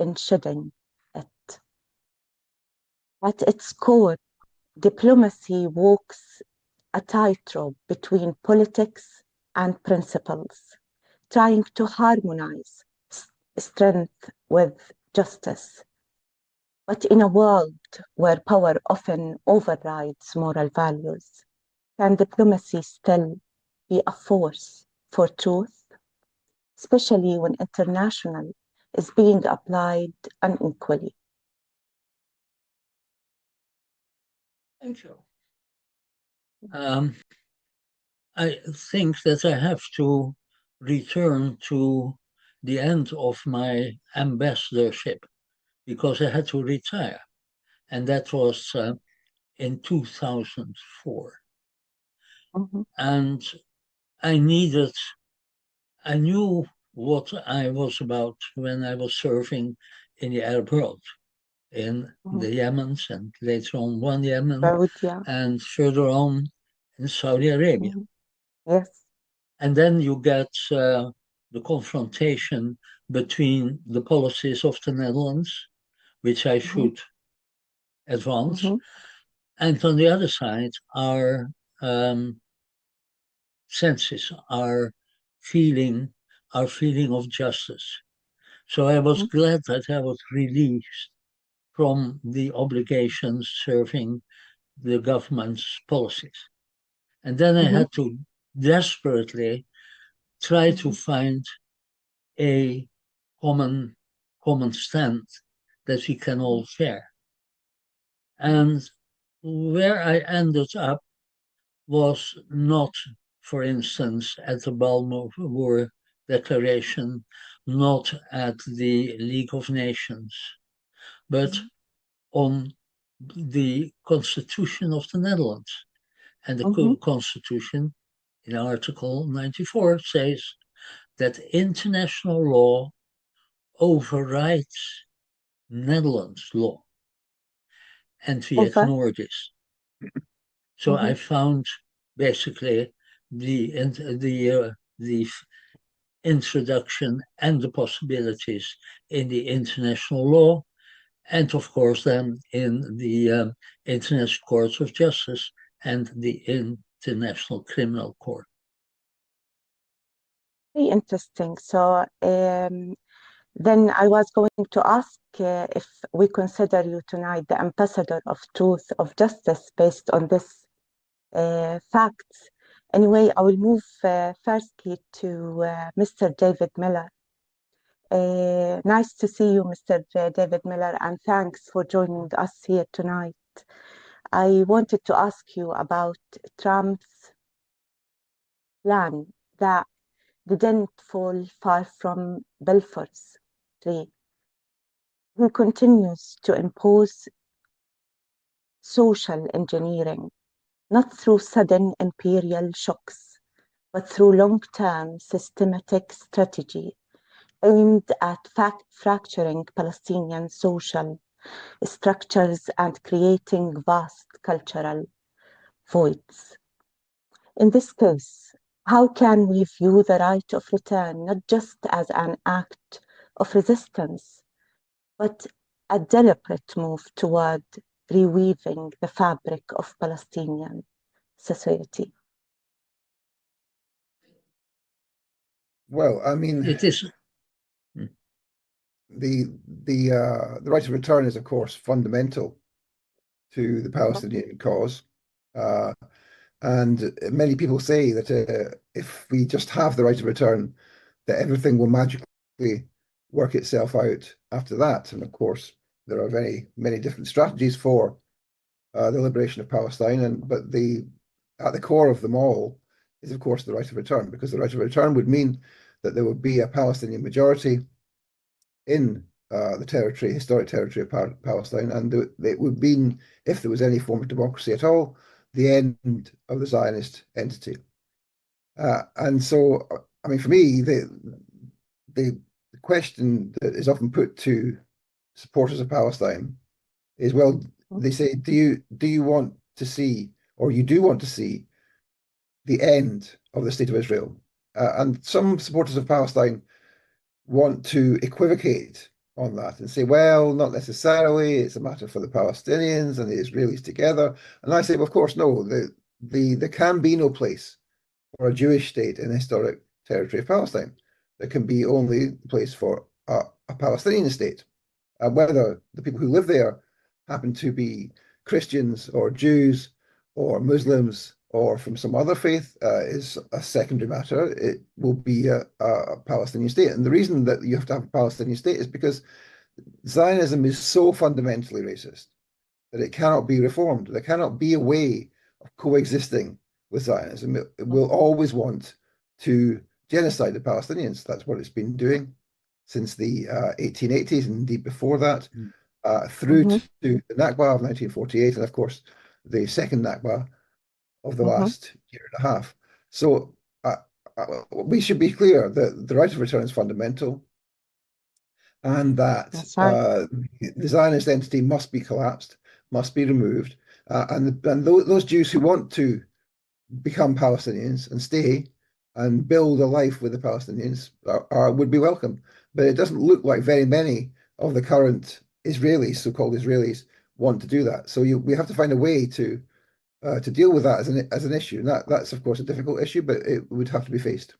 in shedding it. At its core, diplomacy walks a tightrope between politics and principles, trying to harmonize strength with justice. But in a world where power often overrides moral values, can diplomacy still be a force for truth, especially when international is being applied unequally? Thank you. I think that I have to return to the end of my ambassadorship because I had to retire, and that was in 2004. Mm-hmm. And I knew what I was about when I was serving in the Arab world, in the Yemens, and later on one Yemen, and further on in Saudi Arabia. Yes. And then you get the confrontation between the policies of the Netherlands, which I should advance, and on the other side, our senses, our feeling of justice. So I was glad that I was released from the obligations serving the government's policies. And then I had to desperately try to find a common stand that we can all share. And where I ended up was not, for instance, at the Balfour Declaration, not at the League of Nations, but on the Constitution of the Netherlands. And the Constitution, in Article 94, says that international law overrides Netherlands law. And we ignore this. So I found basically the introduction and the possibilities in the international law, and of course then in the International Court of Justice and the International Criminal Court. Very interesting. So then I was going to ask if we consider you tonight the ambassador of truth, of justice, based on this facts. Anyway, I will move firstly to Mr. David Miller. Nice to see you, Mr. David Miller, and thanks for joining us here tonight. I wanted to ask you about Trump's plan that didn't fall far from Belefor's tree. He continues to impose social engineering, not through sudden imperial shocks, but through long-term systematic strategy aimed at fracturing Palestinian social structures and creating vast cultural voids. In this case, how can we view the right of return not just as an act of resistance, but a deliberate move toward reweaving the fabric of Palestinian society? Well, I mean, it is the right of return is, of course, fundamental to the Palestinian cause, and many people say that if we just have the right of return, that everything will magically work itself out after that. And of course, there are many different strategies for the liberation of Palestine, but at the core of them all is, of course, the right of return, because the right of return would mean that there would be a Palestinian majority in the historic territory of Palestine, and it would mean, if there was any form of democracy at all, the end of the Zionist entity. And so, I mean, for me, the question that is often put to supporters of Palestine is, well, they say, do you want to see, or you do want to see, the end of the state of Israel? And some supporters of Palestine want to equivocate on that and say, well, not necessarily. It's a matter for the Palestinians and the Israelis together. And I say, well, of course, no. There can be no place for a Jewish state in the historic territory of Palestine. There can be only a place for a Palestinian state. Whether the people who live there happen to be Christians or Jews or Muslims or from some other faith is a secondary matter. It will be a Palestinian state. And the reason that you have to have a Palestinian state is because Zionism is so fundamentally racist that it cannot be reformed. There cannot be a way of coexisting with Zionism. It will always want to genocide the Palestinians. That's what it's been doing since the 1880s, and indeed before that, through to the Nakba of 1948, and of course, the second Nakba of the last year and a half. So we should be clear that the right of return is fundamental, and that the Zionist entity must be collapsed, must be removed, and those Jews who want to become Palestinians and stay and build a life with the Palestinians would be welcome. But it doesn't look like very many of the current Israelis, so-called Israelis, want to do that. So we have to find a way to deal with that as an issue. And that's of course a difficult issue, but it would have to be faced.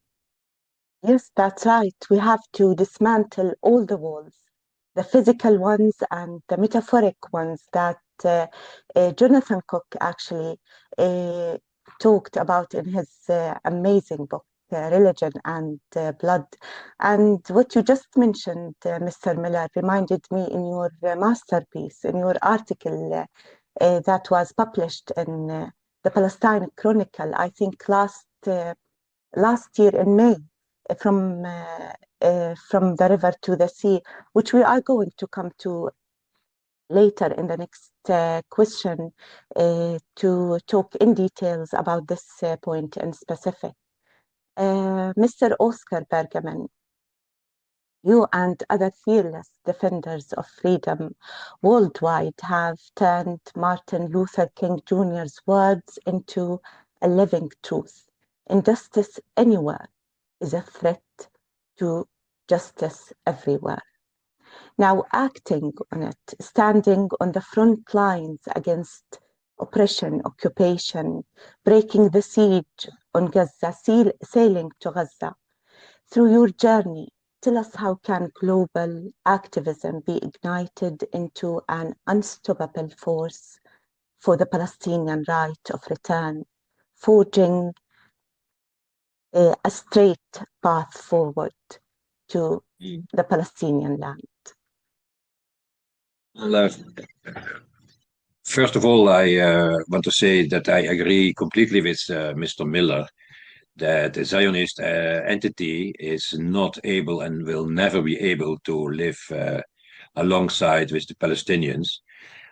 Yes, that's right. We have to dismantle all the walls, the physical ones and the metaphoric ones that Jonathan Cook actually talked about in his amazing book, Religion and Blood. And what you just mentioned, Mr. Miller, reminded me in your masterpiece, in your article that was published in the Palestine Chronicle, I think last year in May, from the river to the sea, which we are going to come to later in the next question to talk in details about this point in specific. Mr. Oscar Bergman, you and other fearless defenders of freedom worldwide have turned Martin Luther King Jr.'s words into a living truth. Injustice anywhere is a threat to justice everywhere. Now, acting on it, standing on the front lines against oppression, occupation, breaking the siege on Gaza, sailing to Gaza. Through your journey, tell us how can global activism be ignited into an unstoppable force for the Palestinian right of return, forging a straight path forward to the Palestinian land? Well, first of all, I want to say that I agree completely with Mr. Miller that the Zionist entity is not able and will never be able to live alongside with the Palestinians.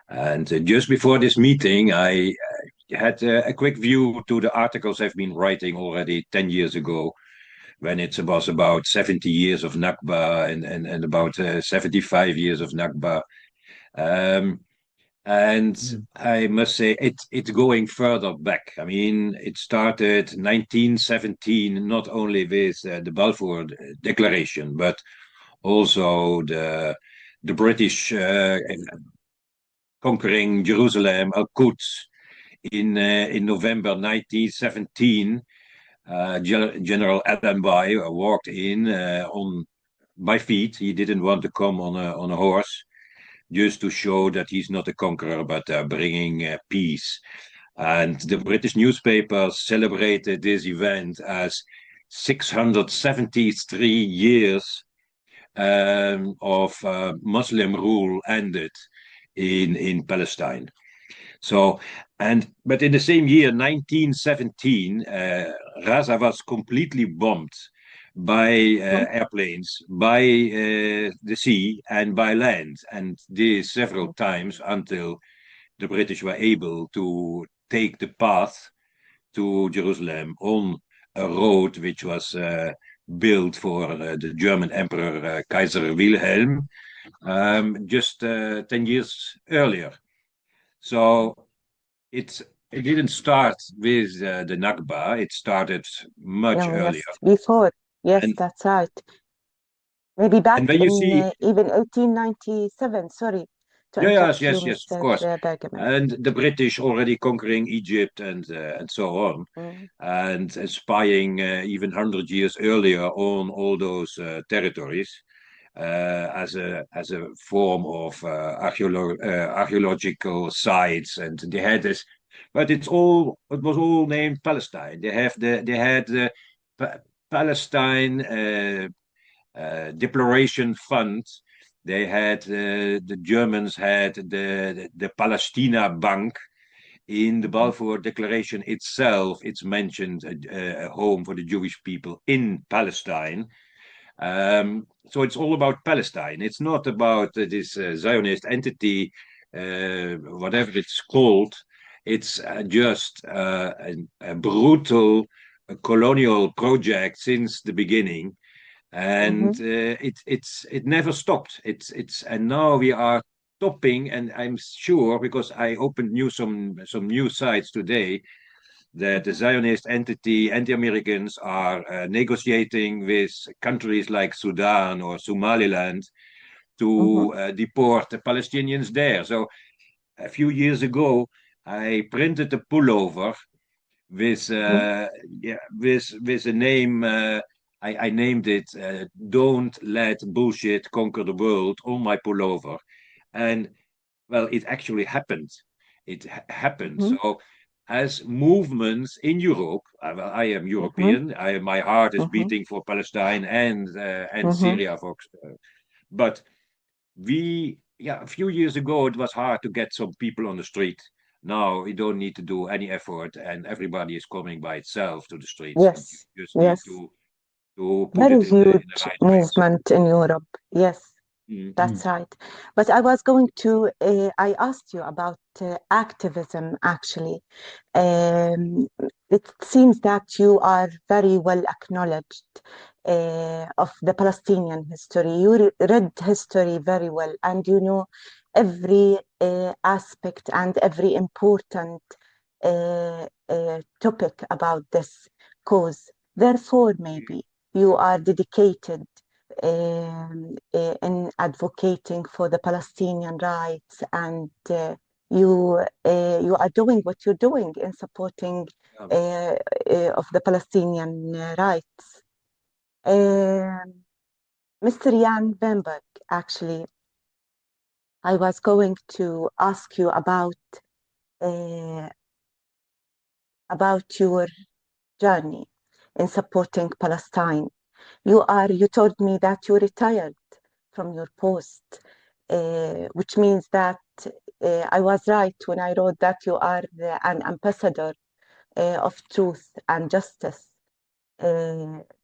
And just before this meeting, I had a quick view to the articles I've been writing already 10 years ago, when it was about 70 years of Nakba and about 75 years of Nakba. And I must say it's going further back. I mean, it started 1917, not only with the Balfour Declaration, but also the British conquering Jerusalem, Al-Quds, in November 1917. General Allenby walked in on by feet. He didn't want to come on a horse, just to show that he's not a conqueror, but bringing peace. And the British newspapers celebrated this event as 673 years of Muslim rule ended in Palestine. So, but in the same year, 1917, Gaza was completely bombed by airplanes, by the sea, and by land, and this several times until the British were able to take the path to Jerusalem on a road which was built for the German Emperor Kaiser Wilhelm just 10 years earlier. So it didn't start with the Nakba. It started much earlier. Yes, before. Yes, that's right. Maybe back And when you in see, even 1897, sorry to yes, interrupt you, yes, of Mr. course, Bergman. and the British already conquering Egypt and so on, and spying even 100 years earlier on all those territories as a form of archaeological sites, and they had this, but it was all named Palestine. They had the Palestine Declaration Fund. They had the Germans had the Palestina Bank. In the Balfour Declaration itself, it's mentioned a home for the Jewish people in Palestine. So it's all about Palestine. It's not about this Zionist entity, whatever it's called. It's just a brutal colonial project since the beginning, and it never stopped. And now we are topping, and I'm sure because I opened some new sites today that the Zionist entity and the Americans are negotiating with countries like Sudan or Somaliland to deport the Palestinians there. So a few years ago, I printed a pullover with with a name. I named it "Don't Let Bullshit Conquer the World" on my pullover, and well, it actually happened. It happened. So as movements in Europe, I am European. My heart is beating for Palestine and Syria, but a few years ago it was hard to get some people on the street. Now we don't need to do any effort, and everybody is coming by itself to the streets. And Yes, you just need yes. to put Very it in the huge right place. movement in Europe. Yes, that's right. But I was going to, I asked you about activism, actually. It seems that you are very well acknowledged of the Palestinian history. You read history very well, and you know every aspect and every important topic about this cause. Therefore, maybe you are dedicated in advocating for the Palestinian rights, and you are doing what you're doing in supporting of the Palestinian rights. Mr. Jan Wemberg, actually, I was going to ask you about your journey in supporting Palestine. You told me that you retired from your post, which means that I was right when I wrote that you are an ambassador of truth and justice,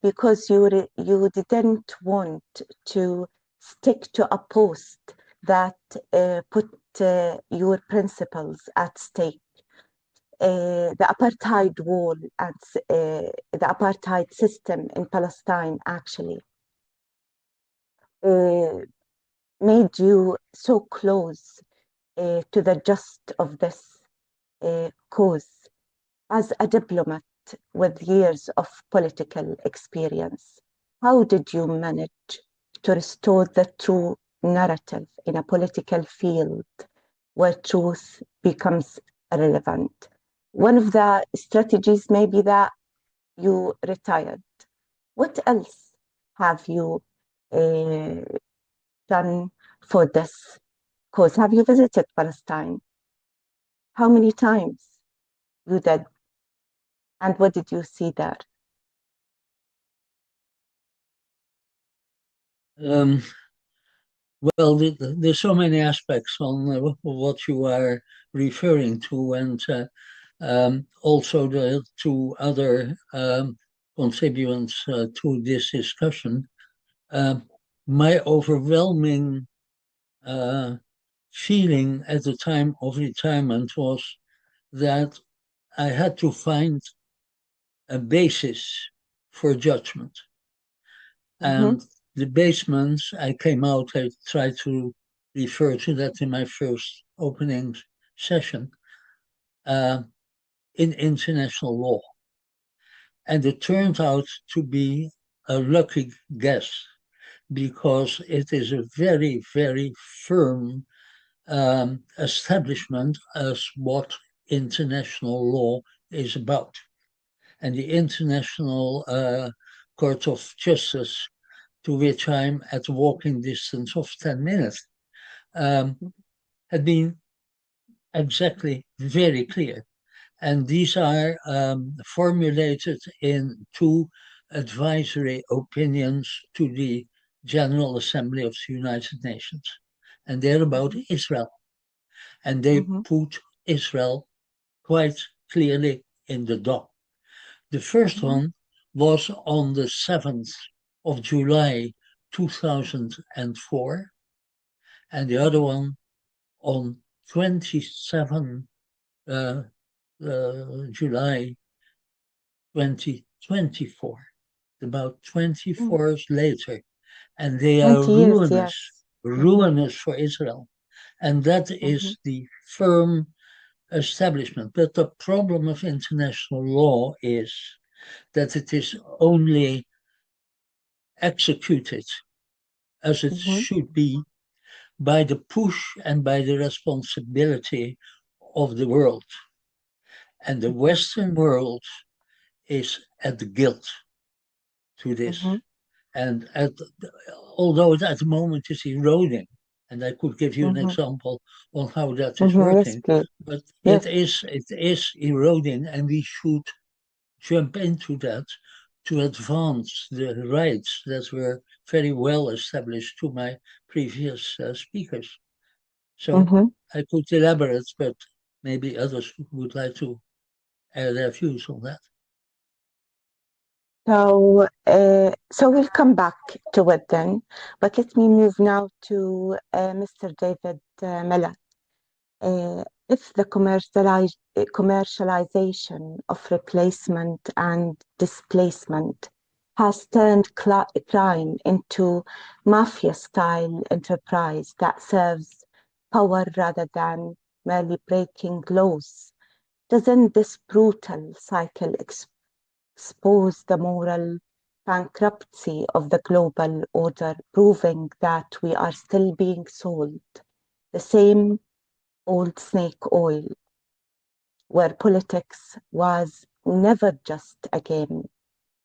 because you didn't want to stick to a post that put your principles at stake. The apartheid wall and the apartheid system in Palestine actually made you so close to the just of this cause. As a diplomat with years of political experience, how did you manage to restore the true narrative in a political field where truth becomes irrelevant? One of the strategies may be that you retired. What else have you done for this cause? Have you visited Palestine? How many times you did? And what did you see there? Well, there's so many aspects on what you are referring to, and also the two other contributors to this discussion. My overwhelming feeling at the time of retirement was that I had to find a basis for judgment. And the basements, I came out, I tried to refer to that in my first opening session, in international law. And it turned out to be a lucky guess, because it is a very, very firm establishment as what international law is about. And the International Court of Justice, to which I'm at walking distance of 10 minutes, had been exactly very clear. And these are formulated in two advisory opinions to the General Assembly of the United Nations. And they're about Israel. And they put Israel quite clearly in the dock. The first one was on the 7th of July 2004, and the other one on 27 July 2024, about 24 years later. And they are 20 years, ruinous, yes. ruinous for Israel. And that is the firm establishment. But the problem of international law is that it is only executed as it should be by the push and by the responsibility of the world. And the Western world is at guilt to this. And although at the moment is eroding, and I could give you an example on how that is working, but it is eroding, and we should jump into that to advance the rights that were very well established to my previous speakers. So I could elaborate, but maybe others would like to add their views on that. So we'll come back to it then, but let me move now to Mr. David Miller. If the commercialization of replacement and displacement has turned crime into mafia-style enterprise that serves power rather than merely breaking laws, doesn't this brutal cycle expose the moral bankruptcy of the global order, proving that we are still being sold the same old snake oil, where politics was never just a game,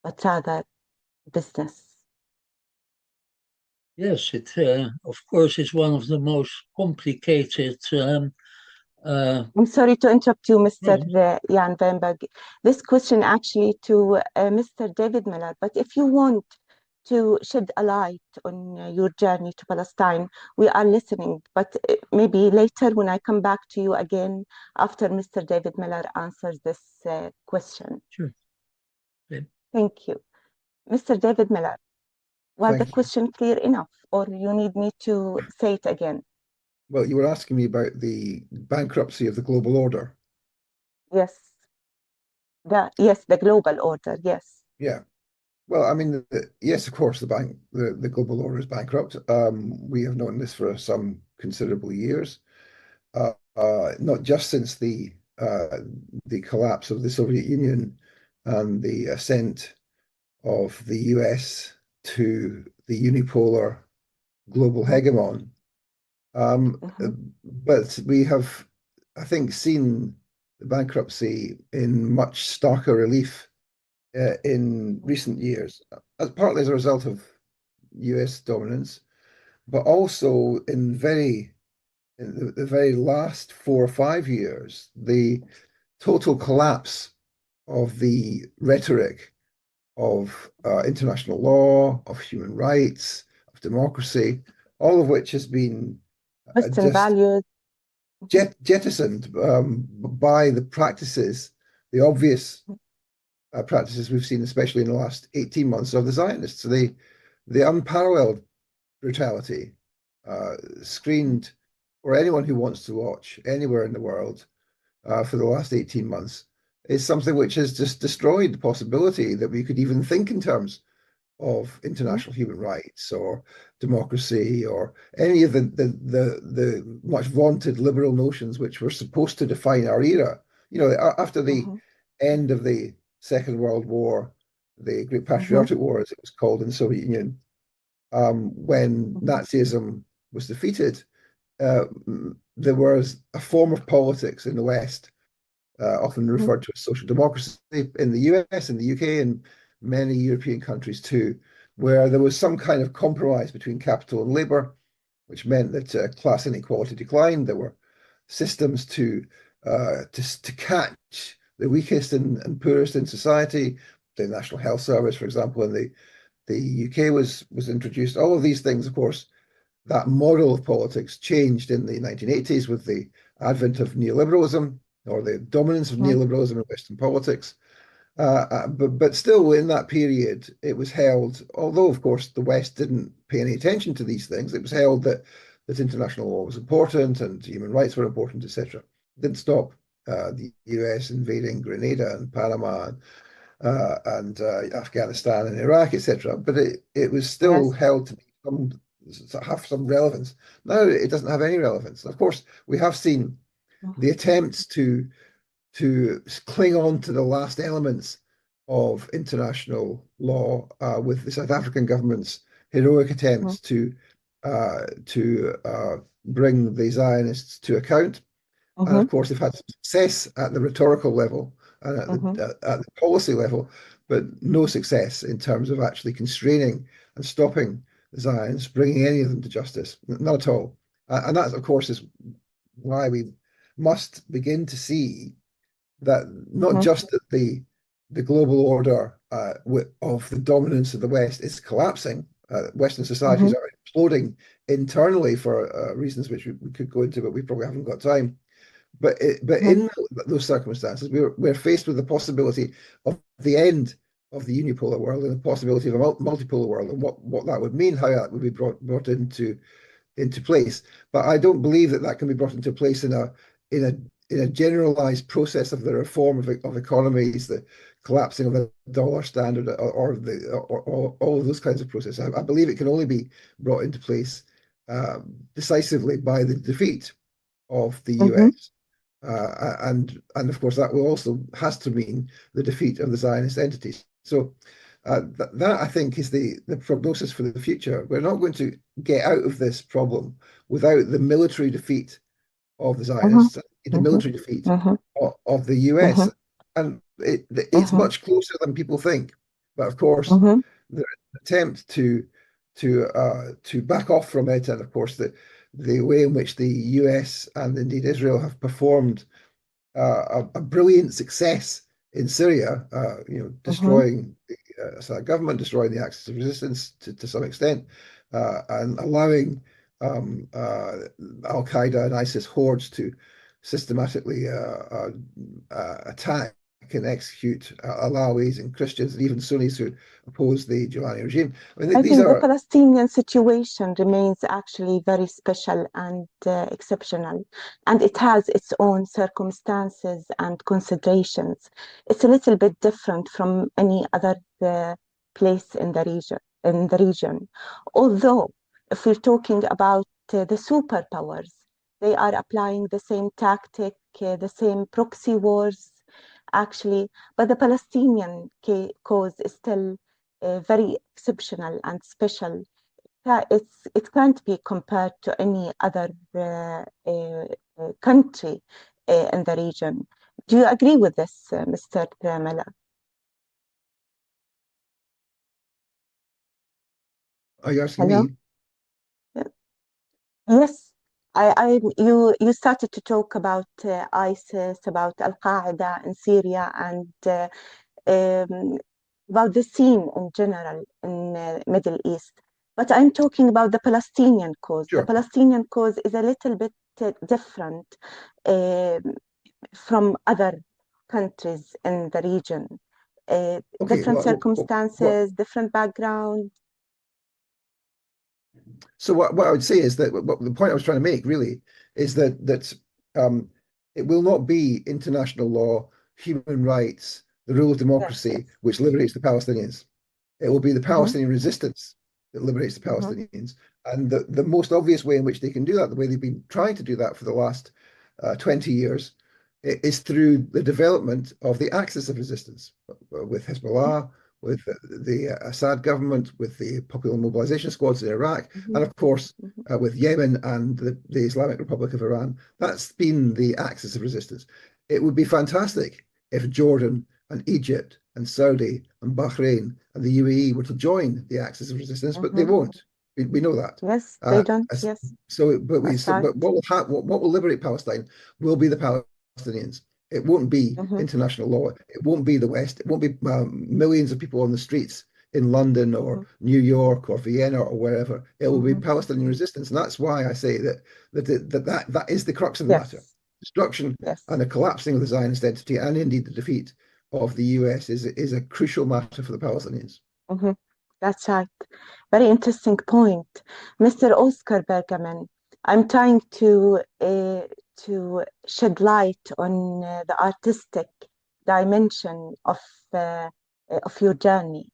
but rather business? Yes, it of course is one of the most complicated. I'm sorry to interrupt you, Mr. Jan Weinberg. This question actually to Mr. David Miller, but if you want to shed a light on your journey to Palestine, we are listening, but maybe later when I come back to you again after Mr. David Miller answers this question. Sure. Okay. Thank you. Mr. David Miller, was the question clear enough, or you need me to say it again? Well, you were asking me about the bankruptcy of the global order. Yes. The global order, yes. Yeah. Well, I mean, yes, of course, the global order is bankrupt. We have known this for some considerable years, not just since the collapse of the Soviet Union and the ascent of the US to the unipolar global hegemon. But we have, I think, seen the bankruptcy in much starker relief in recent years, partly as a result of US dominance, but also in the very last 4 or 5 years, the total collapse of the rhetoric of international law, of human rights, of democracy, all of which has been Western values jettisoned by the practices, the obvious practices we've seen, especially in the last 18 months of the Zionists. The unparalleled brutality screened for anyone who wants to watch anywhere in the world for the last 18 months is something which has just destroyed the possibility that we could even think in terms of international human rights or democracy or any of the much vaunted liberal notions which were supposed to define our era. You know, after the end of the Second World War, the Great Patriotic War, as it was called in the Soviet Union, when Nazism was defeated, there was a form of politics in the West, often referred to as social democracy, in the US, in the UK, and many European countries too, where there was some kind of compromise between capital and labor, which meant that class inequality declined. There were systems to catch the weakest and poorest in society. The National Health Service, for example, in the UK was introduced. All of these things, of course, that model of politics changed in the 1980s with the advent of neoliberalism, or the dominance of neoliberalism in Western politics. But still, in that period, it was held, although of course the West didn't pay any attention to these things, it was held that international law was important and human rights were important, etc. It didn't stop the US invading Grenada and Panama and Afghanistan and Iraq, etc. But it was still held to have some relevance. Now it doesn't have any relevance. Of course, we have seen the attempts to cling on to the last elements of international law with the South African government's heroic attempts to bring the Zionists to account. And of course, they've had some success at the rhetorical level and at the policy level, but no success in terms of actually constraining and stopping the Zionists, bringing any of them to justice. Not at all. And that, of course, is why we must begin to see that not just that the global order of the dominance of the West is collapsing. Western societies are imploding internally for reasons which we could go into, but we probably haven't got time. But in those circumstances, we're faced with the possibility of the end of the unipolar world and the possibility of a multipolar world, and what that would mean, how that would be brought into place. But I don't believe that can be brought into place in a generalized process of the reform of economies, the collapsing of the dollar standard, or all of those kinds of processes. I believe it can only be brought into place decisively by the defeat of the US. And of course, that will also has to mean the defeat of the Zionist entities. So that I think is the prognosis for the future. We're not going to get out of this problem without the military defeat of the Zionists, the military defeat of the US. And it's much closer than people think. But of course, the attempt to back off from it, and of course the way in which the US and indeed Israel have performed a brilliant success in Syria, destroying the Assad government, destroying the axis of resistance to some extent, and allowing Al-Qaeda and ISIS hordes to systematically attack and execute Alawis and Christians and even Sunnis who oppose the Gilani regime. I mean, I think the Palestinian situation remains actually very special and exceptional, and it has its own circumstances and considerations. It's a little bit different from any other place in the region. Although, if we're talking about the superpowers, they are applying the same tactic, the same proxy wars, actually, but the Palestinian cause is still very exceptional and special. It can't be compared to any other country in the region. Do you agree with this, Mr. Miller? Are you asking me? Yes. You started to talk about ISIS, about Al-Qaeda in Syria, and about the scene in general in Middle East. But I'm talking about the Palestinian cause. Sure. The Palestinian cause is a little bit different from other countries in the region. Different circumstances, different background. So what I would say is that the point I was trying to make really is that it will not be international law, human rights, the rule of democracy, which liberates the Palestinians. It will be the Palestinian resistance that liberates the Palestinians. And the most obvious way in which they can do that, the way they've been trying to do that for the last 20 years, is through the development of the axis of resistance with Hezbollah, with the Assad government, with the popular mobilization squads in Iraq, and of course with Yemen and the Islamic Republic of Iran. That's been the axis of resistance. It would be fantastic if Jordan and Egypt and Saudi and Bahrain and the UAE were to join the axis of resistance, but they won't. We know that. Yes, they don't. Yes. So, but what will liberate Palestine will be the Palestinians. It won't be international law. It won't be the West. It won't be millions of people on the streets in London or New York or Vienna or wherever. It will be Palestinian resistance, and that's why I say that is the crux of the matter. Destruction and the collapsing of the Zionist entity, and indeed the defeat of the US, is a crucial matter for the Palestinians. That's right. Very interesting point. Mr. Oscar Bergaman, I'm trying to shed light on the artistic dimension of your journey.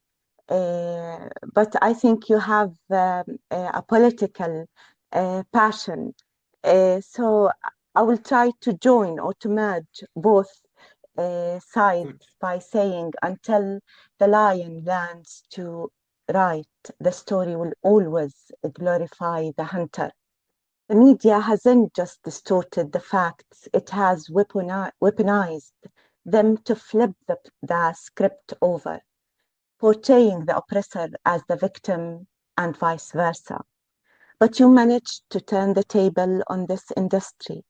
But I think you have a political passion. So I will try to join or to merge both sides by saying, until the lion learns to write, the story will always glorify the hunter. The media hasn't just distorted the facts, it has weaponized them to flip the script over, portraying the oppressor as the victim and vice versa. But you managed to turn the table on this industry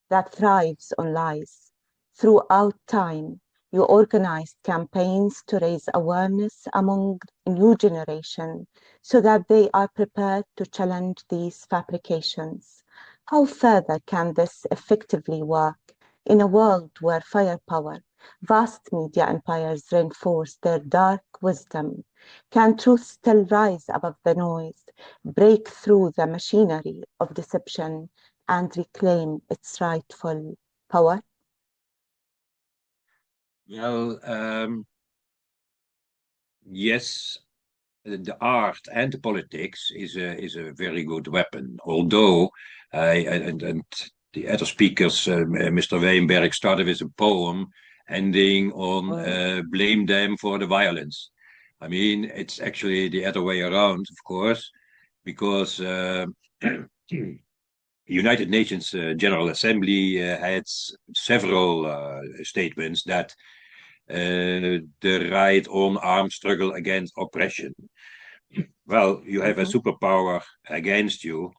that thrives on lies. Throughout time, you organized campaigns to raise awareness among a new generation so that they are prepared to challenge these fabrications. How further can this effectively work in a world where firepower, vast media empires reinforce their dark wisdom? Can truth still rise above the noise, break through the machinery of deception, and reclaim its rightful power? Well, yes, the art and the politics is a very good weapon. Although and the other speakers, Mr. Weinberg, started with a poem ending on blame them for the violence. I mean, it's actually the other way around, of course, because United Nations General Assembly had several statements that the right on armed struggle against oppression. Well, you have a superpower against you.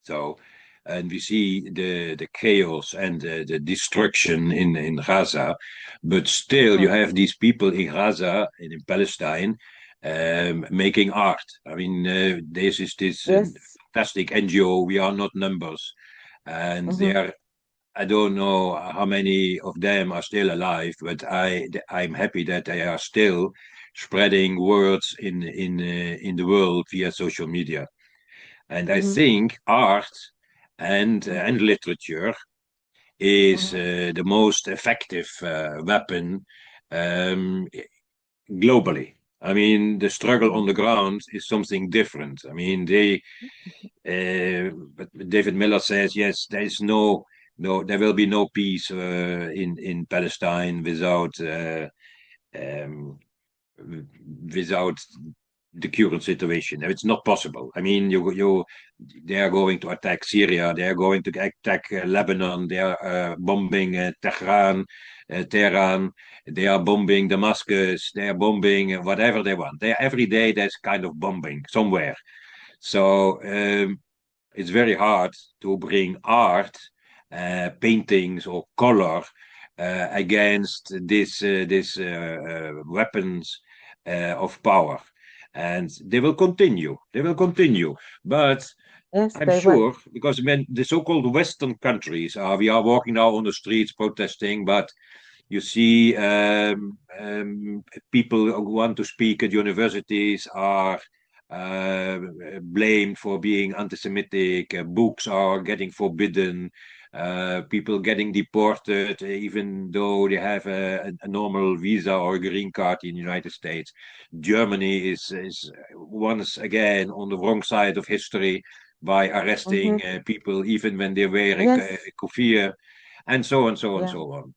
So, and we see the chaos and the destruction in Gaza, but still you have these people in Gaza and in Palestine making art. I mean, this is this fantastic NGO, We Are Not Numbers, and they are, I don't know how many of them are still alive, but I'm happy that they are still spreading words in the world via social media. And I think art and literature is the most effective weapon globally. I mean, the struggle on the ground is something different. I mean, but David Miller says, yes, there is there will be no peace in Palestine without the current situation. It's not possible. I mean, they are going to attack Syria. They are going to attack Lebanon. They are bombing Tehran. They are bombing Damascus. They are bombing whatever they want. Every day there's kind of bombing somewhere. So it's very hard to bring art, paintings or color against this weapons of power. And they will continue. They will continue. But I'm sure, because when the so-called Western countries we are walking now on the streets protesting, but you see people who want to speak at universities are blamed for being anti-Semitic. Books are getting forbidden. People getting deported, even though they have a normal visa or green card in the United States. Germany is once again on the wrong side of history by arresting people even when they wear a kufiya, and so on, so on, so on.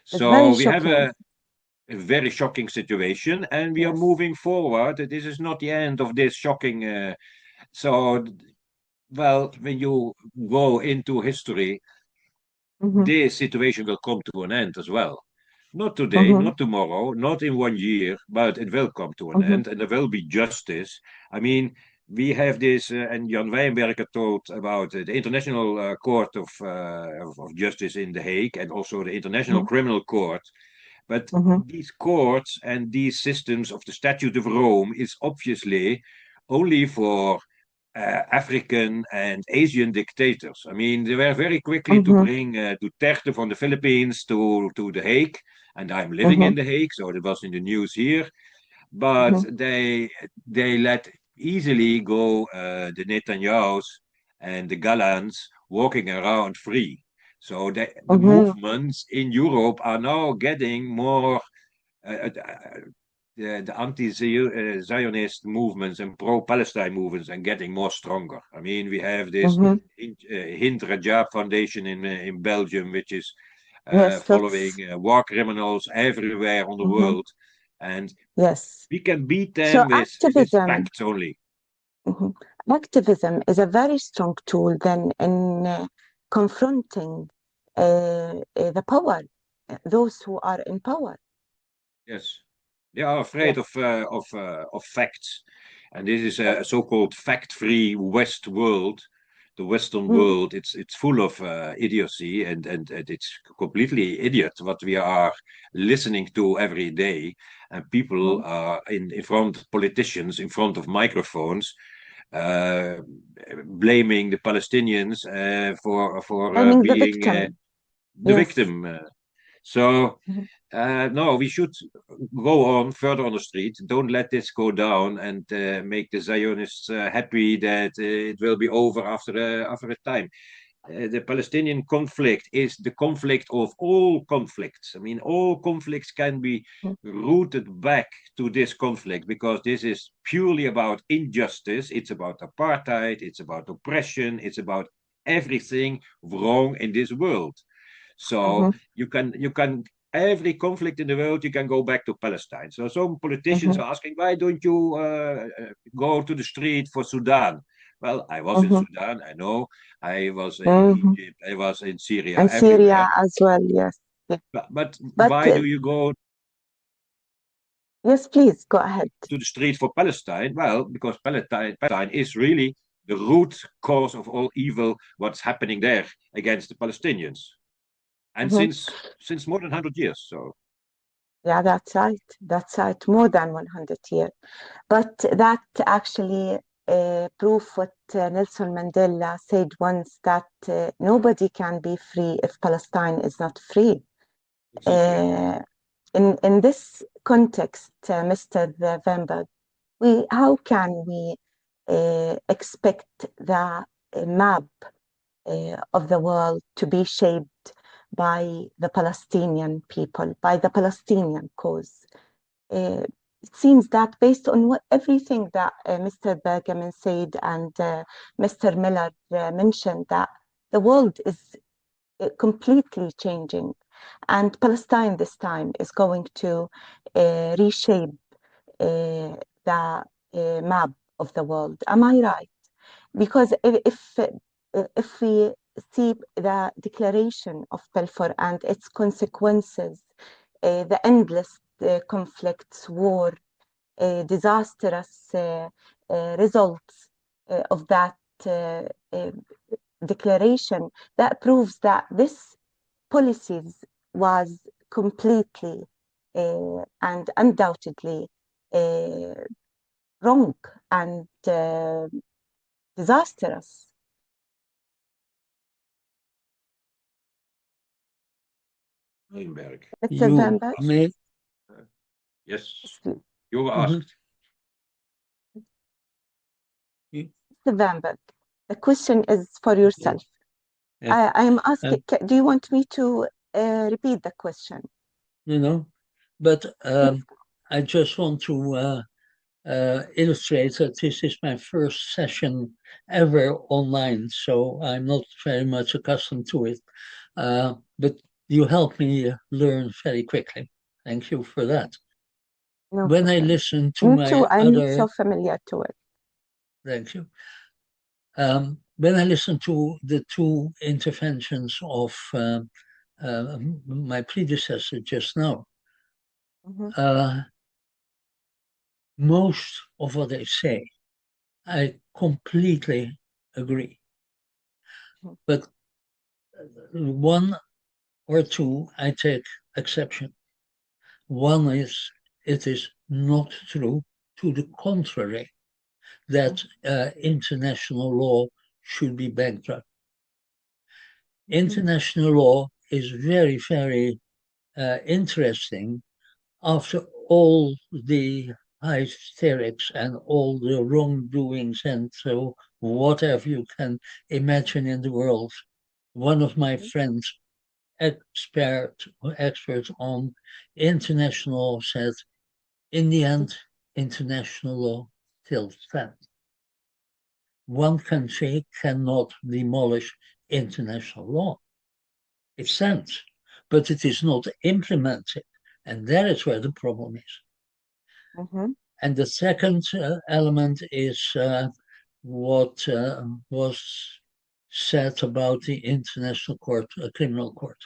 So we have a very shocking situation, and we are Yes. moving forward. This is not the end of this shocking. So, well, when you go into history, this situation will come to an end as well. Not today, not tomorrow, not in 1 year, but it will come to an end, and there will be justice. I mean, we have this, and Jan Wijnberger told about the International Court of Justice in The Hague, and also the International Criminal Court. But these courts and these systems of the Statute of Rome is obviously only for African and Asian dictators. I mean, they were very quickly to bring Duterte from the Philippines to The Hague, and I'm living in The Hague, so it was in the news here. But they let easily go the Netanyahus and the Gallants walking around free. So the movements in Europe are now getting more. The anti-Zionist movements and pro-Palestine movements are getting more stronger. I mean, we have this Hind Rajab Foundation in Belgium, which is following war criminals everywhere on the world, and we can beat them with facts only. Activism is a very strong tool then in confronting the power, those who are in power. Yes. They are afraid of facts, and this is a so-called fact-free West world. The Western world, it's full of idiocy, and it's completely idiot what we are listening to every day. And people are in front of politicians, in front of microphones, blaming the Palestinians for being the victim. So. No, we should go on further on the street. Don't let this go down, and make the Zionists happy that it will be over after a time. The Palestinian conflict is the conflict of all conflicts. I mean, all conflicts can be rooted back to this conflict, because this is purely about injustice. It's about apartheid. It's about oppression. It's about everything wrong in this world. So you can every conflict in the world, you can go back to Palestine. So some politicians are asking, why don't you go to the street for Sudan? Well, I was in Sudan, I know. I was in Egypt, I was in Syria, and everywhere. Syria as well, yes. But why do you go Yes, please, go ahead. to the street for Palestine? Well, because Palestine is really the root cause of all evil, what's happening there against the Palestinians. And since more than 100 years, so. Yeah, that's right, more than 100 years. But that actually prove what Nelson Mandela said once, that nobody can be free if Palestine is not free. Exactly. In this context, Mr. Weinberg, how can we expect the map of the world to be shaped by the Palestinian people, by the Palestinian cause? It seems that based on everything that Mr. Bergman said and Mr. Miller mentioned, that the world is completely changing, and Palestine this time is going to reshape the map of the world. Am I right? Because if we see the declaration of Bלfور and its consequences, the endless conflicts, war, disastrous results of that declaration, that proves that this policies was completely and undoubtedly wrong and disastrous. Weinberg. Mr. Weinberg? Yes, you were asked. Mr. Weinberg, the question is for yourself. Yeah. I am asking, do you want me to repeat the question? No, but I just want to illustrate that this is my first session ever online, so I'm not very much accustomed to it. But you helped me learn very quickly. Thank you for that. No When I problem. listen to Me my too. I'm other, so familiar to it. thank you. When I listen to the two interventions of my predecessor just now, Mhm. most of what they say, I completely agree. Mhm. But one or two, I take exception. One is, it is not true, to the contrary, that international law should be bankrupt. International law is very, very interesting after all the hysterics and all the wrongdoings and so whatever you can imagine in the world. One of my friends, expert on international law, said, in the end, international law still stands. One country cannot demolish international law. It stands, but it is not implemented. And that is where the problem is. And the second element is what was said about the International Court, Criminal Court,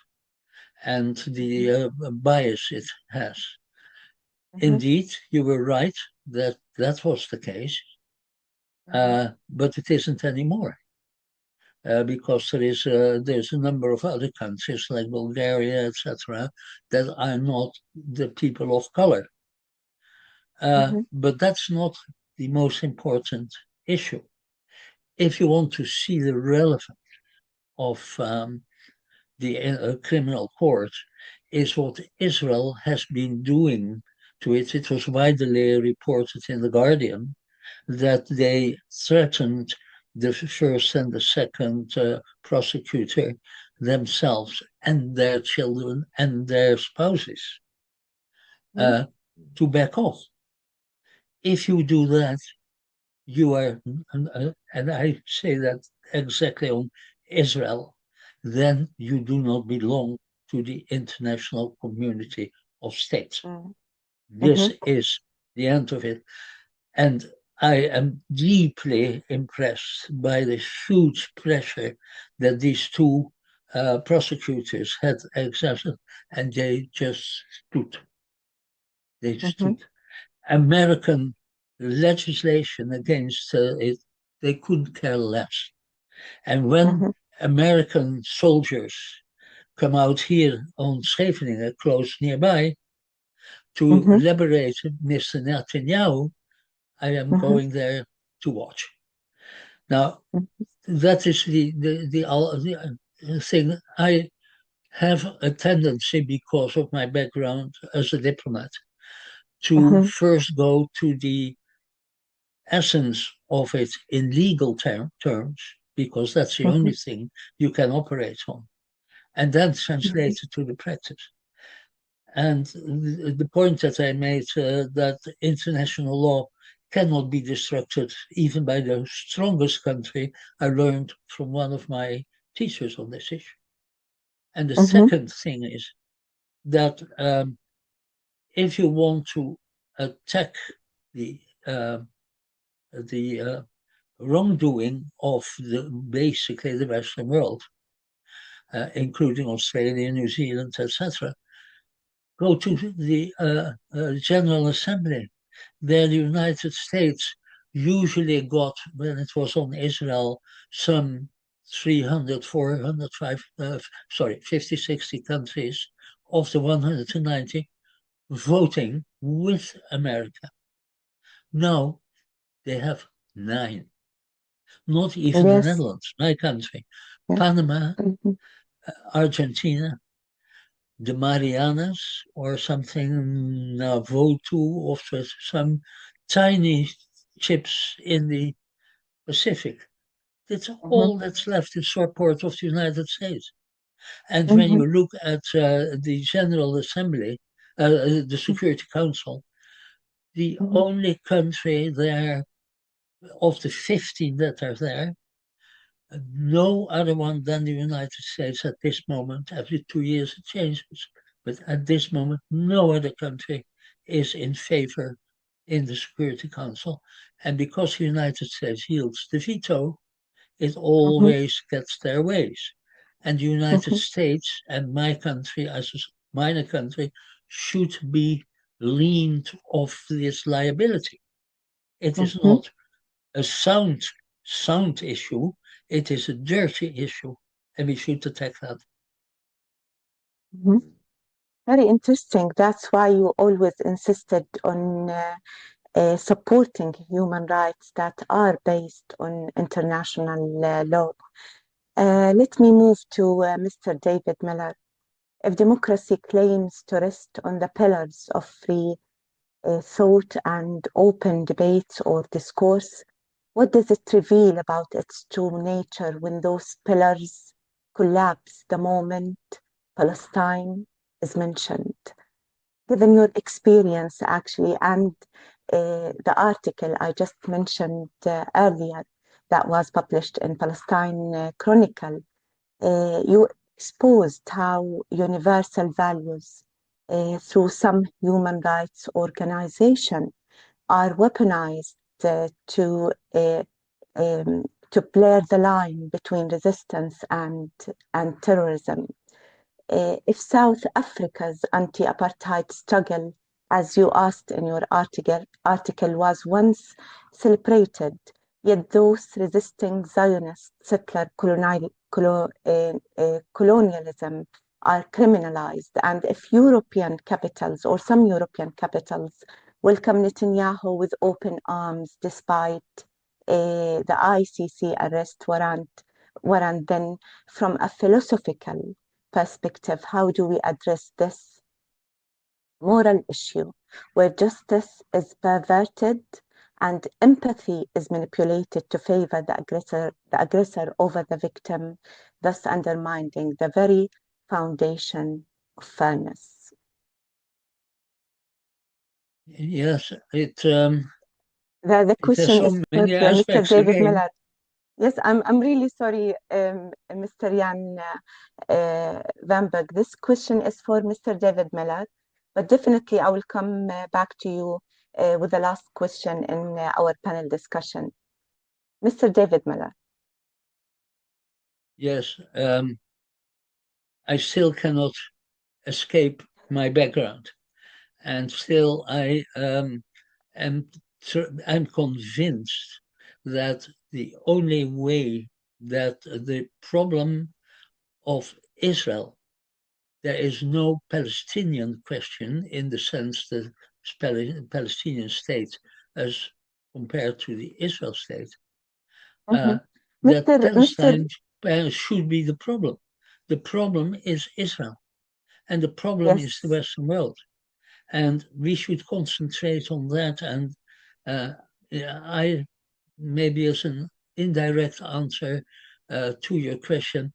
and the bias it has. Indeed, you were right that that was the case, but it isn't anymore. Because there's a number of other countries like Bulgaria, etc., that are not the people of color. But that's not the most important issue. If you want to see the relevance of the criminal court, is what Israel has been doing to it. It was widely reported in The Guardian that they threatened the first and the second prosecutor themselves and their children and their spouses to back off. If you do that, you are, and I say that exactly on Israel, then you do not belong to the international community of states. This is the end of it. And I am deeply impressed by the huge pressure that these two prosecutors had exerted, and they just stood. They stood. American legislation against it, they couldn't care less. And when American soldiers come out here on Scheveningen, close nearby, to liberate Mr. Netanyahu, I am going there to watch. Now, that is the thing. I have a tendency, because of my background as a diplomat, to first go to the essence of it in legal terms, because that's the only thing you can operate on, and then translate it to the practice. And the point that I made, that international law cannot be destructed even by the strongest country, I learned from one of my teachers on this issue. And the second thing is that if you want to attack the wrongdoing of basically the Western world, including Australia, New Zealand, etc., go to the General Assembly. There the United States usually got, when it was on Israel, some 300, 400, 50, 60 countries of the 190 voting with America. Now they have 9. Not even the Netherlands, my country. Panama, Argentina, the Marianas, or something, Vanuatu, or some tiny chips in the Pacific. That's all that's left in support of the United States. And when you look at the General Assembly, the Security Council, the only country there, of the 15 that are there, no other one than the United States at this moment. Every 2 years it changes. But at this moment, no other country is in favor in the Security Council. And because the United States yields the veto, it always gets their ways. And the United States and my country, as a minor country, should be leaned off this liability. It is not a sound issue, it is a dirty issue, and we should attack that. Very interesting. That's why you always insisted on supporting human rights that are based on international law. Let me move to Mr. David Miller. If democracy claims to rest on the pillars of free thought and open debates or discourse, what does it reveal about its true nature when those pillars collapse the moment Palestine is mentioned? Given your experience, actually, and the article I just mentioned earlier that was published in Palestine Chronicle, you exposed how universal values through some human rights organization are weaponized to blur the line between resistance and terrorism. If South Africa's anti-apartheid struggle, as you asked in your article, was once celebrated, yet those resisting Zionist settler colonialism are criminalized, and if European capitals or some European capitals welcome Netanyahu with open arms despite the ICC arrest warrant, then from a philosophical perspective, how do we address this moral issue where justice is perverted and empathy is manipulated to favor the aggressor over the victim, thus undermining the very foundation of fairness? Yes, the question so is for Mr. David Miller. Yes, I'm really sorry, Mr. Jan Vanberg. This question is for Mr. David Miller, but definitely I will come back to you with the last question in our panel discussion. Mr. David Miller. Yes, I still cannot escape my background, and still I'm convinced that the only way that the problem of Israel, there is no Palestinian question in the sense that Palestinian state as compared to the Israel state, that Palestine should be the problem. The problem is Israel, and the problem is the Western world. And we should concentrate on that. And I, maybe as an indirect answer to your question,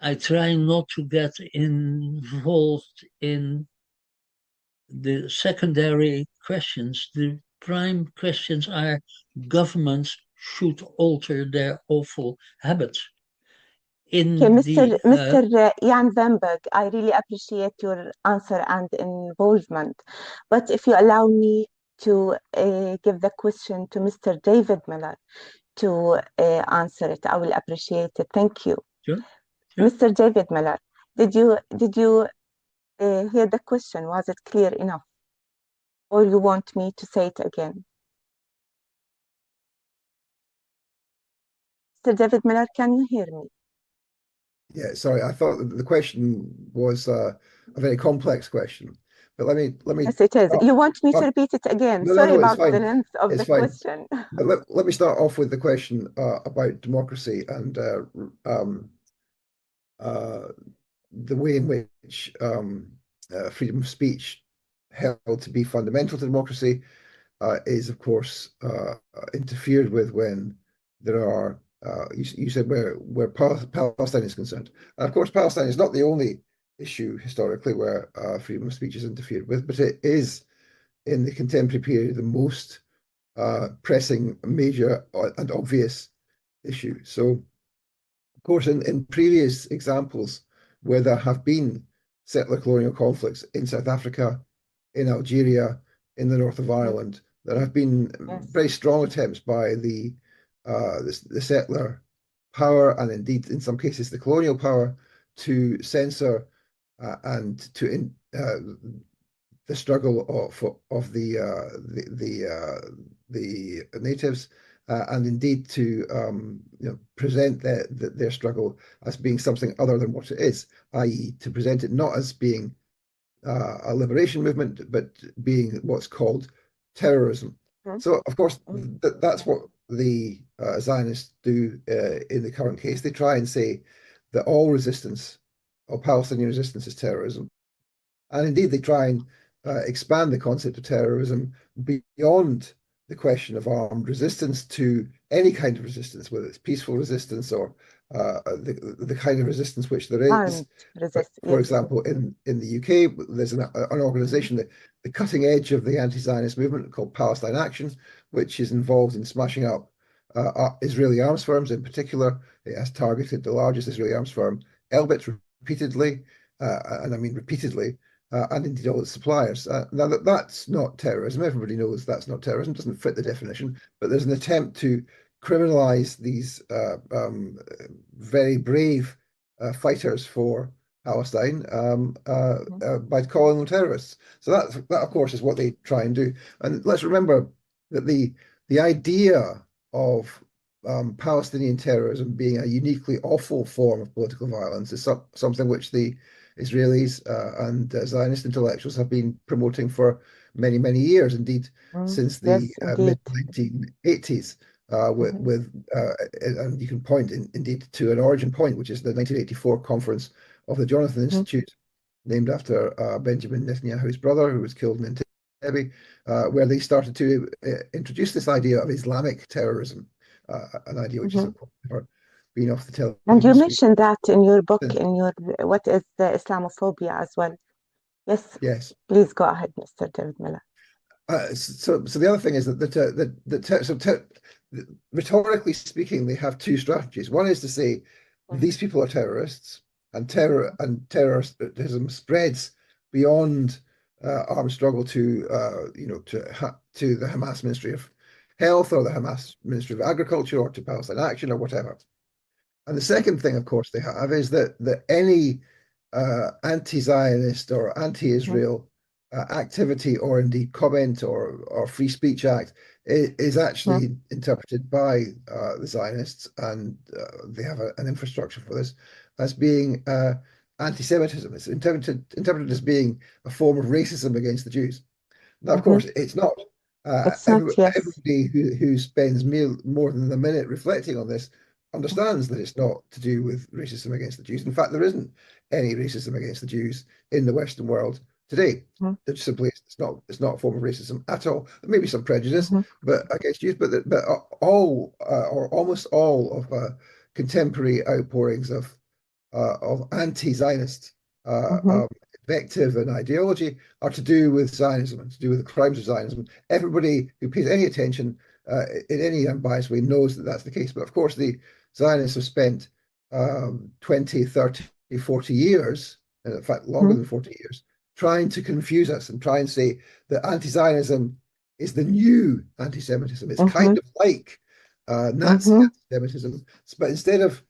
I try not to get involved in the secondary questions. The prime questions are governments should alter their awful habits. Mr. Jan Vanberg, I really appreciate your answer and involvement. But if you allow me to give the question to Mr. David Miller to answer it, I will appreciate it. Thank you. Sure. Mr. David Miller, did you hear the question? Was it clear enough? Or you want me to say it again? Mr. David Miller, can you hear me? Yeah, sorry. I thought the question was a very complex question, but let me. Yes, it is. You want me to repeat it again? No, sorry about the length of the question. But let me start off with the question about democracy and the way in which freedom of speech held to be fundamental to democracy is, of course, interfered with when there are, you said where Palestine is concerned. And of course, Palestine is not the only issue historically where freedom of speech is interfered with, but it is, in the contemporary period, the most pressing, major, and obvious issue. So, of course, in previous examples where there have been settler colonial conflicts in South Africa, in Algeria, in the north of Ireland. There have been very strong attempts by the settler power, and indeed in some cases the colonial power, to censor and to the struggle of the natives, and indeed to present their struggle as being something other than what it is, i.e., to present it not as being a liberation movement, but being what's called terrorism. So, of course, that's what the Zionists do in the current case. They try and say that all resistance, or Palestinian resistance, is terrorism. And indeed, they try and expand the concept of terrorism beyond the question of armed resistance to any kind of resistance, whether it's peaceful resistance or the kind of resistance which there is. For example, in the UK, there's an organization, that the cutting edge of the anti-Zionist movement, called Palestine Action, which is involved in smashing up Israeli arms firms. In particular, it has targeted the largest Israeli arms firm, Elbit, repeatedly, and I mean repeatedly, and indeed all its suppliers. Now, that's not terrorism. Everybody knows that's not terrorism, doesn't fit the definition, but there's an attempt to criminalize these very brave fighters for Palestine by calling them terrorists. So that, of course, is what they try and do. And let's remember that the idea of Palestinian terrorism being a uniquely awful form of political violence is something which the Israelis and Zionist intellectuals have been promoting for many, many years, indeed, since the mid-1980s. And you can point indeed to an origin point, which is the 1984 conference of the Jonathan Institute, named after Benjamin Netanyahu's brother, who was killed in Entebbe, where they started to introduce this idea of Islamic terrorism, an idea which has, of course, never been off the television. And you mentioned that in your book, in your What is the Islamophobia as well. Yes. Yes. Please go ahead, Mr. David Miller. So the other thing is that rhetorically speaking, they have two strategies. One is to say these people are terrorists, and terrorism spreads beyond armed struggle to the Hamas Ministry of Health, or the Hamas Ministry of Agriculture, or to Palestine Action, or whatever. And the second thing, of course, they have is that any anti-Zionist or anti-Israel activity, or indeed comment or free speech act, is actually interpreted by the Zionists, and they have an infrastructure for this, as being anti-Semitism. It's interpreted as being a form of racism against the Jews. Now, of course, it's not. Everybody who spends more than a minute reflecting on this understands that it's not to do with racism against the Jews. In fact, there isn't any racism against the Jews in the Western world today. It's simply it's not a form of racism at all. There may be some prejudice, but against Jews, but all or almost all of contemporary outpourings of anti-Zionist invective and ideology are to do with Zionism and to do with the crimes of Zionism. Everybody who pays any attention in any unbiased way knows that that's the case. But of course, the Zionists have spent 20, 30, 40 years, in fact, longer than 40 years, trying to confuse us and try and say that anti-Zionism is the new anti-Semitism. It's kind of like Nazi anti-Semitism, but instead of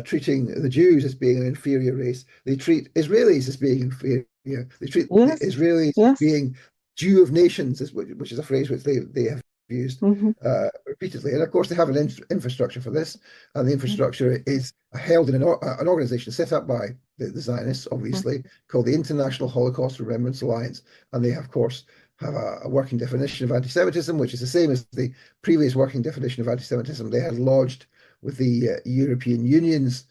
treating the Jews as being an inferior race, they treat Israelis as being inferior. They treat the Israelis as being Jew of nations, which is a phrase which they have used repeatedly. And of course, they have an infrastructure for this, and the infrastructure is held in an organization set up by the Zionists, obviously, called the International Holocaust Remembrance Alliance. And they, of course, have a working definition of anti-Semitism, which is the same as the previous working definition of anti-Semitism they had lodged with the European Union's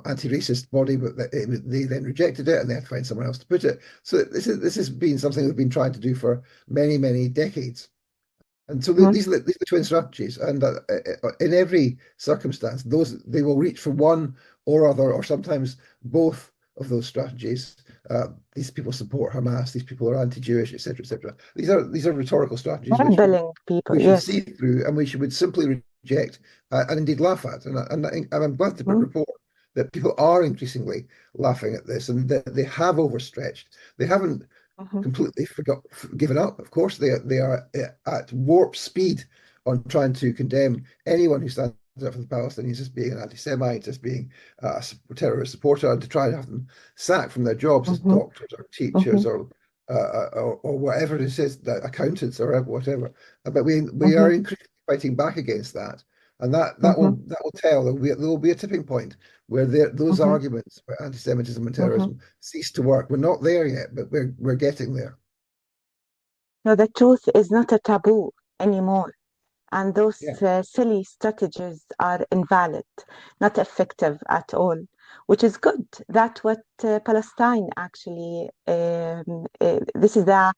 anti-racist body, but they then rejected it, and they had to find somewhere else to put it. So this has been something they've been trying to do for many, many decades. And so these are the twin strategies, and in every circumstance, they will reach for one or other, or sometimes both of those strategies. These people support Hamas. These people are anti-Jewish, etc., etc. These are rhetorical strategies which we should see through, and we would simply reject and indeed laugh at. And I'm glad to report that people are increasingly laughing at this, and that they have overstretched. They haven't completely given up. Of course, they are at warp speed on trying to condemn anyone who stands up for the Palestinians as being an anti-Semite, as being a terrorist supporter, and to try and have them sacked from their jobs as doctors or teachers or whatever it is, accountants or whatever. But we are increasingly fighting back against that, and that will tell. There will be a tipping point where those arguments about anti-Semitism and terrorism cease to work. We're not there yet, but we're getting there. No, the truth is not a taboo anymore. And those silly strategies are invalid, not effective at all, which is good. That's what Palestine actually, this is the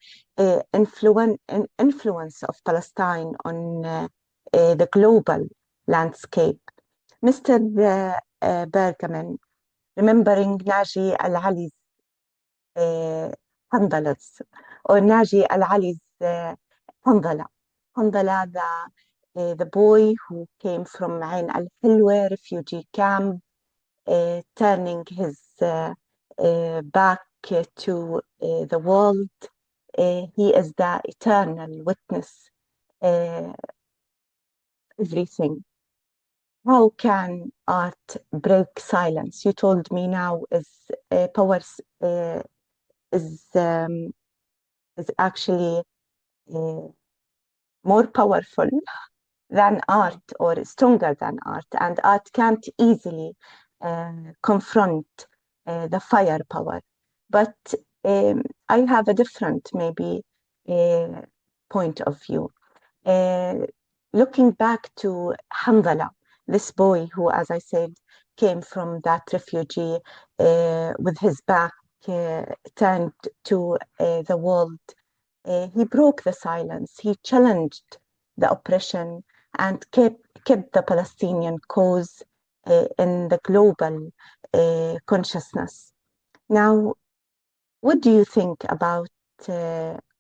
influence of Palestine on the global landscape. Mr. Bergman, remembering Naji al-Ali's Handalas, or Naji al-Ali's Handala, the boy who came from Ain al-Hilwa refugee camp, turning his back to the world. He is the eternal witness, everything. How can art break silence? You told me now is actually more powerful than art, or stronger than art, and art can't easily confront the firepower. But I have a different maybe point of view. Looking back to Handala, this boy who, as I said, came from that refugee with his back turned to the world. He broke the silence. He challenged the oppression and kept the Palestinian cause in the global consciousness. Now, what do you think about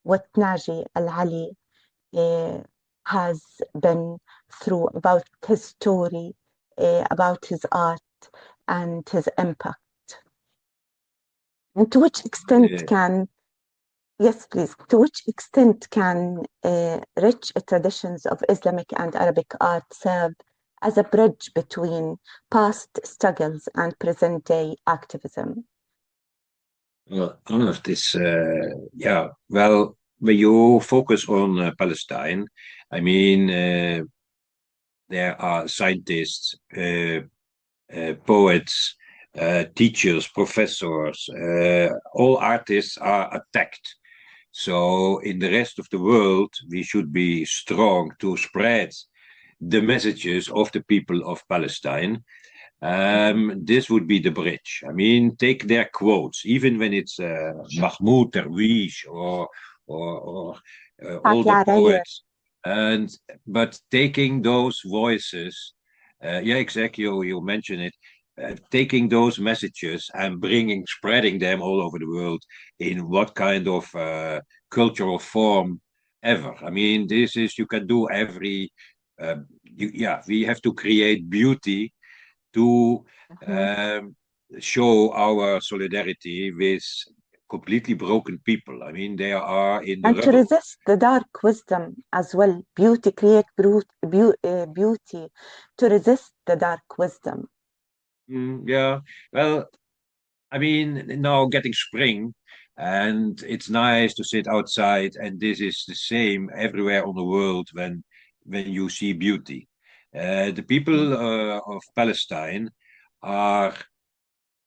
what Naji al-Ali has been through, about his story, about his art and his impact? And to which extent can, yes, please, to which extent can rich traditions of Islamic and Arabic art serve as a bridge between past struggles and present-day activism? Well, all of this, well, when you focus on Palestine, I mean, there are scientists, poets, teachers, professors, all artists are attacked. So in the rest of the world, we should be strong to spread the messages of the people of Palestine. This would be the bridge. I mean, take their quotes, even when it's Mahmoud Darwish or older poets, but taking those voices, exactly, you mentioned it, taking those messages and spreading them all over the world in what kind of cultural form ever. I mean, this is, you can do every, we have to create beauty to show our solidarity with completely broken people. I mean, they are in the and to resist the dark wisdom as well. Beauty, create beauty to resist the dark wisdom. Yeah, well, I mean, now getting spring, and it's nice to sit outside, and this is the same everywhere on the world when you see beauty. The people of Palestine are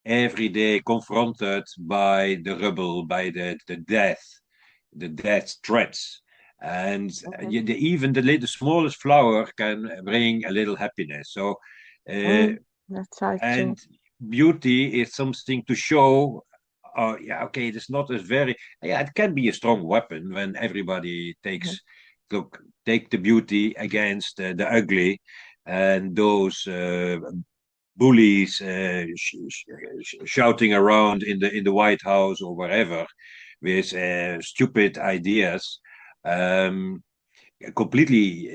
every day confronted by the rubble, by the death threats. And even the smallest flower can bring a little happiness. So, that's right. And beauty is something to show. It's not as very. It can be a strong weapon when everybody takes take the beauty against the ugly, and those bullies shouting around in the White House or wherever with stupid ideas, completely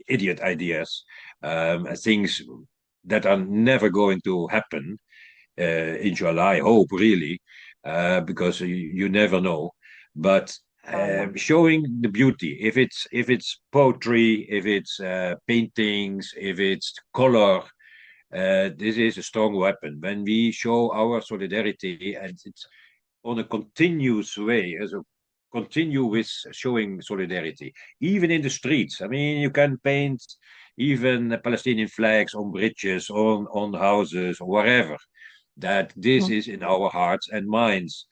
idiot ideas, things that are never going to happen. Inshallah, I hope really, because you never know. But showing the beauty, if it's poetry, if it's paintings, if it's color, this is a strong weapon. When we show our solidarity, and it's on a continuous way, as a continue with showing solidarity, even in the streets. I mean, you can paint even Palestinian flags on bridges, on houses, or wherever. That this is in our hearts and minds.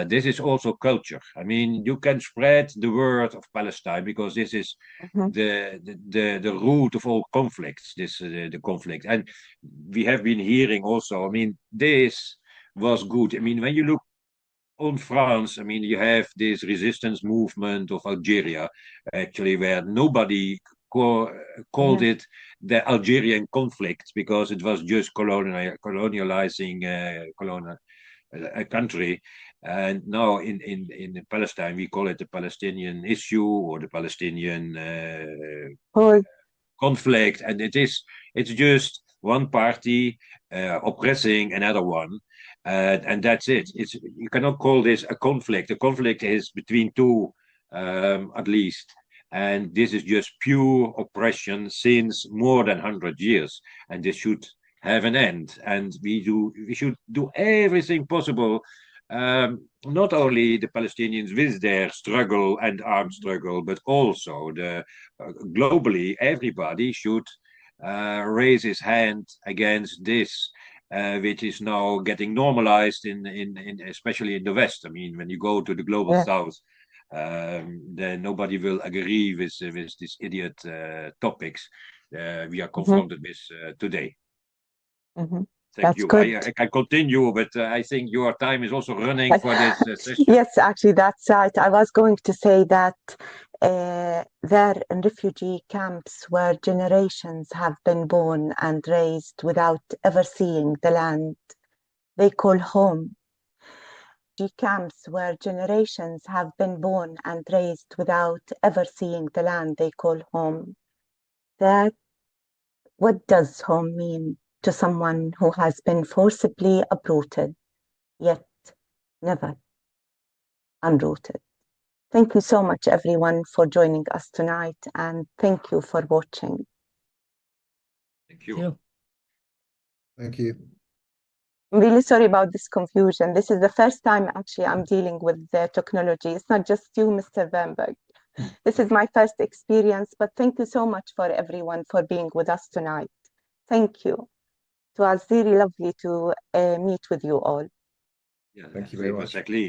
This is also culture. I mean, you can spread the word of Palestine because this is the root of all conflicts. The conflict, and we have been hearing also. I mean, this was good. I mean, when you look on France, I mean, you have this resistance movement of Algeria, actually, where nobody called it the Algerian conflict because it was just colonializing a country. And now in Palestine, we call it the Palestinian issue or the Palestinian conflict. And it's just one party oppressing another one. And that's it. You cannot call this a conflict. A conflict is between two, at least. And this is just pure oppression since more than 100 years. And this should have an end. And we should do everything possible. Not only the Palestinians with their struggle and armed struggle, but also globally, everybody should raise his hand against this. Which is now getting normalized in especially in the West. I mean, when you go to the global South, then nobody will agree with these idiot topics we are confronted with today. Thank you. I can continue, but I think your time is also running for this session. Yes, actually, that's right. I was going to say that there in refugee camps where generations have been born and raised without ever seeing the land they call home. Refugee camps where generations have been born and raised without ever seeing the land they call home. That, what does home mean to someone who has been forcibly uprooted, yet never unrooted? Thank you so much, everyone, for joining us tonight, and thank you for watching. Thank you. Thank you. I'm really sorry about this confusion. This is the first time, actually, I'm dealing with the technology. It's not just you, Mr. Wernberg. This is my first experience, but thank you so much for everyone for being with us tonight. Thank you. It was really lovely to meet with you all. Thank you very much.